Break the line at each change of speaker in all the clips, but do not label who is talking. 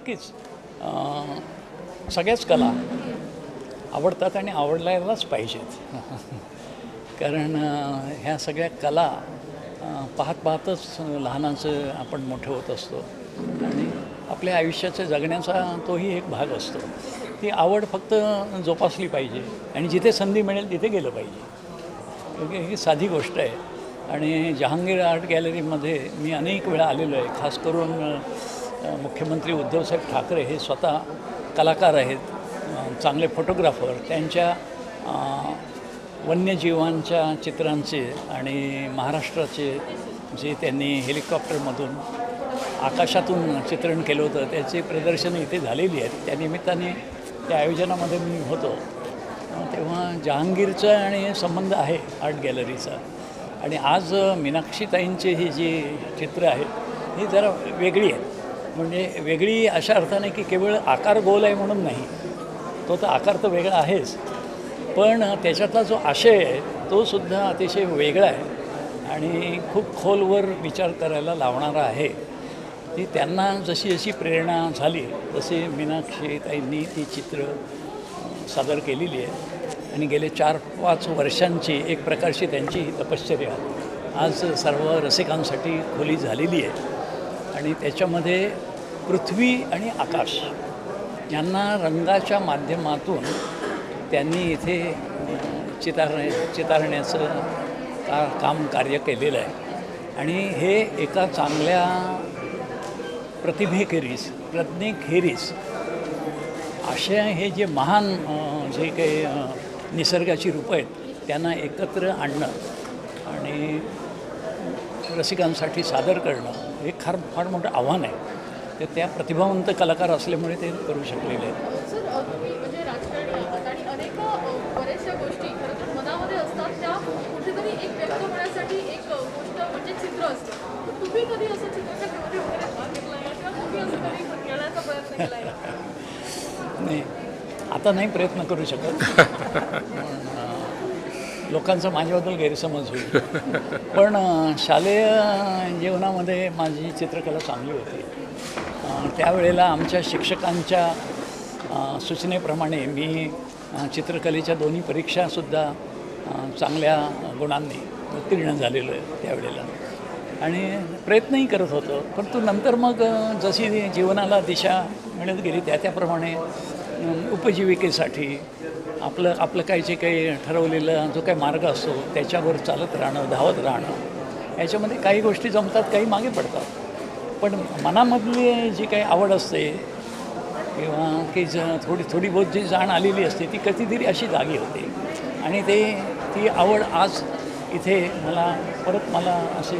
नक्कीच सगळ्याच कला आवडतात आणि आवडायलाच पाहिजेत. कारण ह्या सगळ्या कला पाहत पाहतच लहानाचं आपण मोठं होत असतो आणि आपल्या आयुष्याचं जगण्याचा तोही एक भाग असतो. ती आवड फक्त जोपासली पाहिजे आणि जिथे संधी मिळेल तिथे गेलं पाहिजे. ही साधी गोष्ट आहे. आणि जहांगीर आर्ट गॅलरीमध्ये मी अनेक वेळा आलेलो आहे. खास करून मुख्यमंत्री उद्धवसाहेब ठाकरे हे स्वतः कलाकार आहेत, चांगले फोटोग्राफर. त्यांच्या वन्यजीवांच्या चित्रांचे आणि महाराष्ट्राचे जे त्यांनी हेलिकॉप्टरमधून आकाशातून चित्रण केलं होतं त्याचे प्रदर्शनं इथे झालेली आहेत. त्या निमित्ताने त्या आयोजनामध्ये मी होतो तेव्हा जहांगीरचा आणि संबंध आहे आर्ट गॅलरीचा. आणि आज मीनाक्षीताईंची ही जी चित्र आहेत ही जरा वेगळी आहेत. म्हणजे वेगळी अशा अर्थाने की केवळ आकार गोल आहे म्हणून नाही, तो तर आकार तर वेगळा आहेच, पण त्याच्यातला जो आशय आहे तो सुद्धा अतिशय वेगळा आहे आणि खूप खोलवर विचार करायला लावणारा आहे. ती त्यांना जशी जशी प्रेरणा झाली तशी मीनाक्षीताईंनी ती चित्र सादर केलेली आहे. आणि गेले 4-5 वर्षांची एक प्रकारची त्यांची तपश्चर्या आज सर्व रसिकांसाठी खुली झालेली आहे. आणि त्याच्यामध्ये पृथ्वी आणि आकाश यांना रंगाच्या माध्यमातून त्यांनी इथे चितारण्याचं काम कार्य केलेलं आहे. आणि हे एका चांगल्या प्रतिभेखेरीज प्रज्ञेखेरीज अशा हे जे महान जे काही निसर्गाची रूपं आहेत त्यांना एकत्र आणणं आणि रसिकांसाठी सादर करणं हे फार मोठं आव्हान आहे. ते त्या प्रतिभावंत कलाकार असल्यामुळे ते करू शकलेले आहेत.
सर, तुम्ही म्हणजे राजकारणी आणि अनेक बऱ्याचशा गोष्टी खरं तर मनामध्ये असतात, त्या कुठेतरी एक व्यक्त होण्यासाठी एक गोष्ट म्हणजे चित्र असतं. तर तुम्ही कधी असं चित्रकलेमध्ये वगैरे भाग घेतला आहे किंवा तुम्ही असं कधी घेण्याचा प्रयत्न केला आहे?
नाही, आता नाही प्रयत्न करू शकत. लोकांचा माझ्याबद्दल गैरसमज होईल. पण शालेय जीवनामध्ये माझी चित्रकला चांगली होती. त्यावेळेला आमच्या शिक्षकांच्या सूचनेप्रमाणे मी चित्रकलेच्या दोन्ही परीक्षासुद्धा चांगल्या गुणांनी उत्तीर्ण झालेलो आहे त्यावेळेला आणि प्रयत्नही करत होतो. परंतु नंतर मग जशी जीवनाला दिशा मिळत गेली त्याप्रमाणे उपजीविकेसाठी आपलं काही जे काही ठरवलेला जो काही मार्ग असतो त्याच्यावर चालत राहणं, धावत राहणं, याच्यामध्ये काही गोष्टी जमतात, काही मागे पडतात. पण मनामधली जी काही आवड असते किंवा की थोडी बहुत जी जाण आलेली असते ती कधीतरी अशी जागी होते आणि ती आवड आज इथे मला असे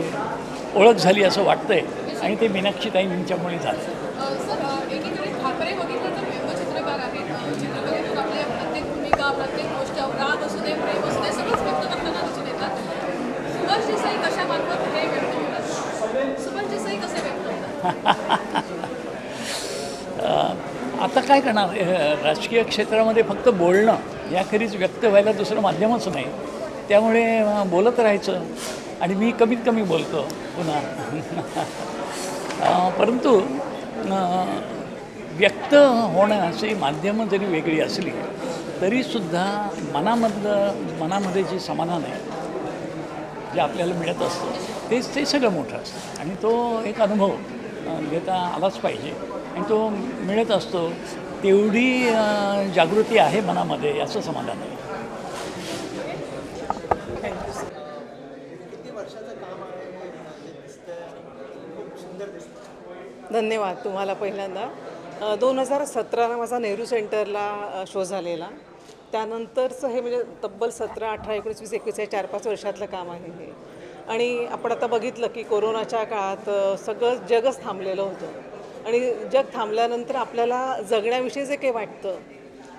ओळख झाली असं वाटतंय आणि ते मीनाक्षीताईंच्यामुळे झालं.
सर, एकीकडे ठाकरे बघितलं तर व्यंगचित्रकार आहेत. चित्रकलेतून आपल्या प्रत्येक भूमिका, प्रत्येक गोष्ट, राग असू दे, प्रेम असू दे, सगळंच व्यक्त करताना दिसून येतात. सुभाष देसाई कशामार्फत हे व्यक्त होतात? सुभाष देसाई कसे व्यक्त होतात?
आता काय करणार, राजकीय क्षेत्रामध्ये फक्त बोलणं याखेरीज व्यक्त व्हायला दुसरं माध्यमच नाही. त्यामुळे बोलत राहायचं आणि मी कमीत कमी बोलतो पुन्हा. परंतु व्यक्त होण्याची माध्यमं जरी वेगळी असली तरीसुद्धा मनामध्ये जे समाधान आहे जे आपल्याला मिळत असतं ते सगळं मोठं असतं आणि तो एक अनुभव घेता आलाच पाहिजे आणि तो मिळत असतो. तेवढी जागृती आहे मनामध्ये याचं समाधान आहे.
धन्यवाद तुम्हाला. पहिल्यांदा 2017ला माझा नेहरू सेंटरला शो झालेला. त्यानंतरचं हे म्हणजे तब्बल 17, 18, 19, 20, 21 हे 4-5 वर्षातलं काम आहे हे. आणि आपण आता बघितलं की कोरोनाच्या काळात सगळं जगच थांबलेलं होतं आणि जग थांबल्यानंतर आपल्याला जगण्याविषयी जे काही वाटतं,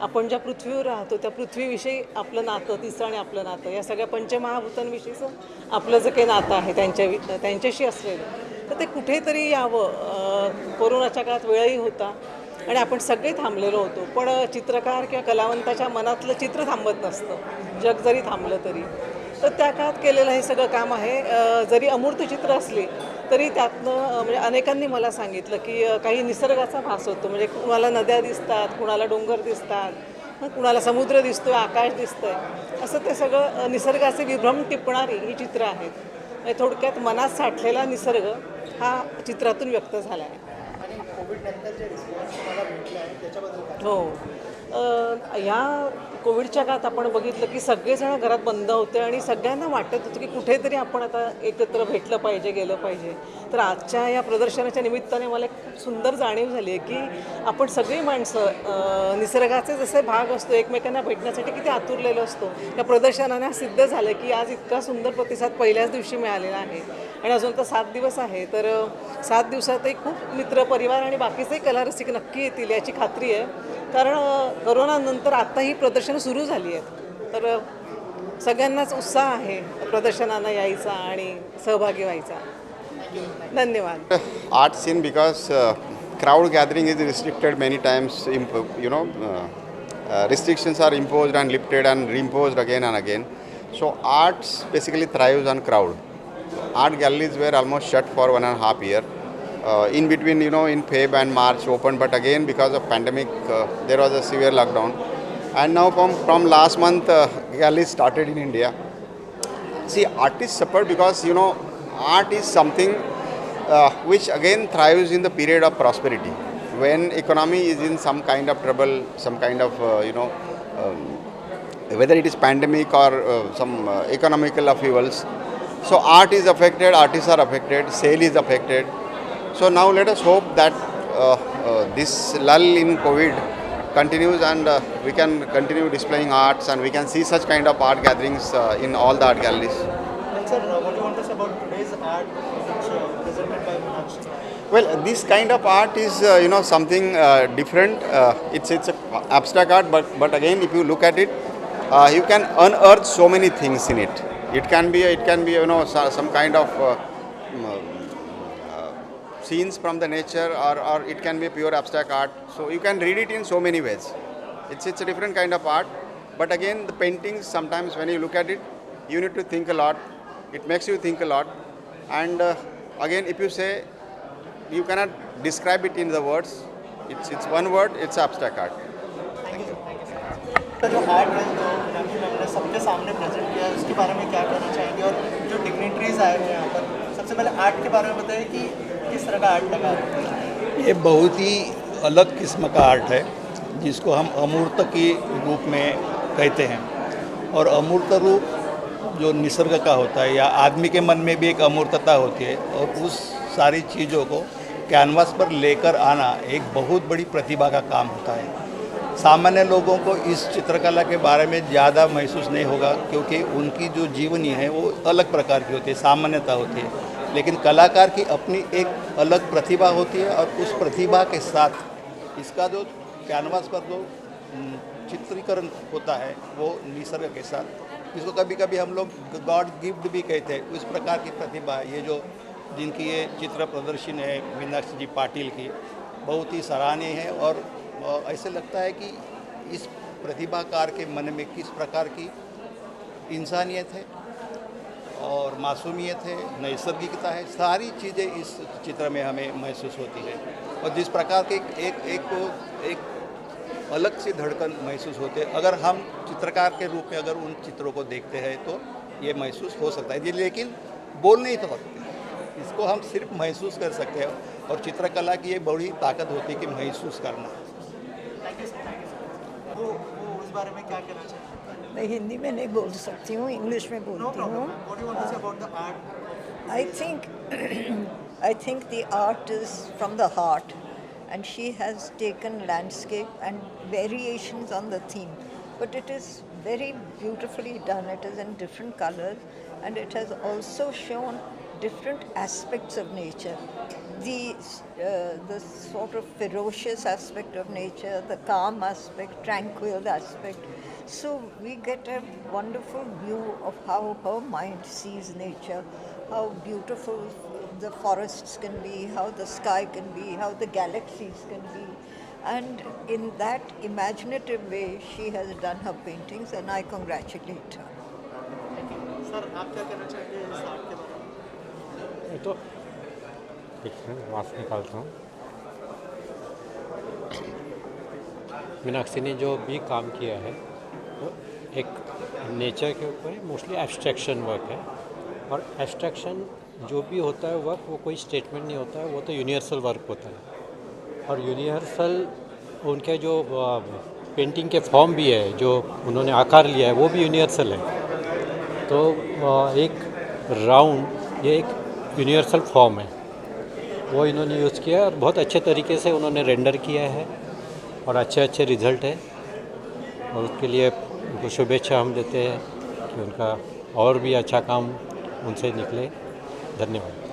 आपण ज्या पृथ्वीवर राहतो त्या पृथ्वीविषयी आपलं नातं, तिचं आणि आपलं नातं, या सगळ्या पंचमहाभूतांविषयीचं आपलं जे काही नातं आहे त्यांच्याशी असलेलं, तर ते कुठेतरी यावं. कोरोनाच्या काळात वेळही होता आणि आपण सगळे थांबलेलो होतो. पण चित्रकार किंवा कलावंताच्या मनातलं चित्र थांबत नसतं, जग जरी थांबलं तरी. तर त्या काळात केलेलं हे सगळं काम आहे. जरी अमूर्त चित्र असली तरी त्यातनं म्हणजे अनेकांनी मला सांगितलं की काही निसर्गाचा भास होतो, म्हणजे कुणाला नद्या दिसतात, कुणाला डोंगर दिसतात, कुणाला समुद्र दिसतो, आकाश दिसतं, असं ते सगळं निसर्गाचे विभ्रम टिपणारी ही चित्र आहेत. म्हणजे थोडक्यात मनात साठलेला निसर्ग हा चित्रातून व्यक्त झाला आहे.
आणि कोविडनंतर जे रिस्पॉन्स तुम्हाला भेटला आहे त्याच्याबद्दल काय?
हो. ह्या कोविडच्या काळात आपण बघितलं की सगळेजण घरात बंद होते आणि सगळ्यांना वाटत होतं की कुठेतरी आपण आता एकत्र भेटलं पाहिजे, गेलं पाहिजे. तर आजच्या या प्रदर्शनाच्या निमित्ताने मला एक खूप सुंदर जाणीव झाली आहे की आपण सगळी माणसं निसर्गाचे जसे भाग असतो, एकमेकांना भेटण्यासाठी किती आतुरलेलो असतो. या प्रदर्शनाने सिद्ध झालं की आज इतका सुंदर प्रतिसाद पहिल्याच दिवशी मिळालेला आहे आणि अजून तर 7 दिवस आहे. तर 7 दिवसातही खूप मित्र, परिवार आणि बाकीचे कलारसिक नक्की येतील याची खात्री आहे. कारण करोनानंतर आत्ता ही प्रदर्शनं सुरू झाली आहेत. तर सगळ्यांनाच उत्साह आहे प्रदर्शनांना यायचा आणि सहभागी व्हायचा. धन्यवाद.
Art scene because crowd gathering is restricted many times. Restrictions are imposed and lifted and reimposed again and again. So arts basically thrives on crowd. Art galleries were almost shut for 1.5 years. In between, in Feb and March opened, but again because of pandemic, there was a severe lockdown. And now from last month, galleries started in India. See, artists suffer because art is something which again thrives in the period of prosperity. When economy is in some kind of trouble, some kind of whether it is pandemic or some economical upheavals. So art is affected, artists are affected, sale is affected. So now let us hope that this lull in COVID continues and we can continue displaying arts and we can see such kind of art gatherings in all the art galleries.
And sir, what do you want to say about today's art which presented by Meenakshi?
Well, this kind of art is something different. It's a abstract art, but again, if you look at it, you can unearth so many things in it. It can be some kind of scenes from the nature, or it can be pure abstract art. So you can read it in so many ways. It's a different kind of art. But again, the paintings, sometimes when you look at it, you need to think a lot. It makes you think a lot. And again, if you say, you cannot describe it in the words. It's one word, it's abstract art.
तो जो art है जो Meenakshi ma'am ने सबके सामने present KIA है उसके बारे में क्या कहना चाहेंगे? और जो डिग्निटरीज आए हुए हैं यहाँ पर, सबसे पहले आर्ट के बारे में बताइए कि किस तरह का आर्ट लगा है?
ये बहुत ही अलग किस्म का आर्ट है जिसको हम अमूर्त के रूप में कहते हैं। और अमूर्त रूप जो निसर्ग का होता है या आदमी के मन में भी एक अमूर्तता होती है, और उस सारी चीज़ों को कैनवास पर लेकर आना एक बहुत बड़ी प्रतिभा का काम होता है। सामान्य लोगों को इस चित्रकला के बारे में ज़्यादा महसूस नहीं होगा क्योंकि उनकी जो जीवनी है वो अलग प्रकार की होती है, सामान्यता होती है। लेकिन कलाकार की अपनी एक अलग प्रतिभा होती है और उस प्रतिभा के साथ इसका जो कैनवास पर जो चित्रीकरण होता है वो निसर्ग के साथ, इसको कभी कभी हम लोग गॉड गिफ्ट भी कहते हैं, उस प्रकार की प्रतिभा है। ये जो जिनकी ये चित्र प्रदर्शन है मीनाक्षी जी पाटिल की, बहुत ही सराहनीय है। और ऐसे लगता है कि इस प्रतिभाकार के मन में किस प्रकार की इंसानियत है और मासूमियत है, नैसर्गिकता है, सारी चीज़ें इस चित्र में हमें महसूस होती है। और जिस प्रकार के एक अलग सी धड़कन महसूस होती है, अगर हम चित्रकार के रूप में अगर उन चित्रों को देखते हैं तो ये महसूस हो सकता है। लेकिन बोल नहीं तो सकते, इसको हम सिर्फ महसूस कर सकते हैं। और चित्रकला की ये बड़ी ताकत होती है कि महसूस करना।
Thank you sir. वो उस बारे में क्या कहना चाहिए?
मैं हिंदी में नहीं बोल सकती हूँ, इंग्लिश में
नो
बोलती
प्रॉब्लम।
हूँ।
What do you want to say about the art?
I think the art is from the heart, and she has taken landscape and variations on the theme, but it is very beautifully done. It is in different colors, and it has also shown different aspects of nature. The sort of ferocious aspect of nature, the calm aspect, tranquil aspect. So we get a wonderful view of how her mind sees nature, how beautiful the forests can be, how the sky can be, how the galaxies can be. And in that imaginative way, she has done her paintings, and I congratulate her.
Sir आप क्या कहना चाहेंगे इस art के बारे में?
तो
picture mask निकालता हूँ। मीनाक्षी ने जो भी काम किया है वो एक नेचर के ऊपर है, मोस्टली एब्स्ट्रैक्शन वर्क है। और एब्स्ट्रैक्शन जो भी होता है वर्क, वो कोई स्टेटमेंट नहीं होता है, वो तो यूनिवर्सल वर्क होता है। और यूनिवर्सल उनके जो पेंटिंग के फॉर्म भी है, जो उन्होंने आकार लिया है, वो भी यूनिवर्सल है। तो एक राउंड ये एक यूनिवर्सल फॉर्म है, वो इन्होंने यूज़ किया और बहुत अच्छे तरीके से उन्होंने रेंडर किया है और अच्छे अच्छे रिजल्ट है। और उसके लिए उनको शुभेच्छा हम देते हैं कि उनका और भी अच्छा काम उनसे निकले। धन्यवाद।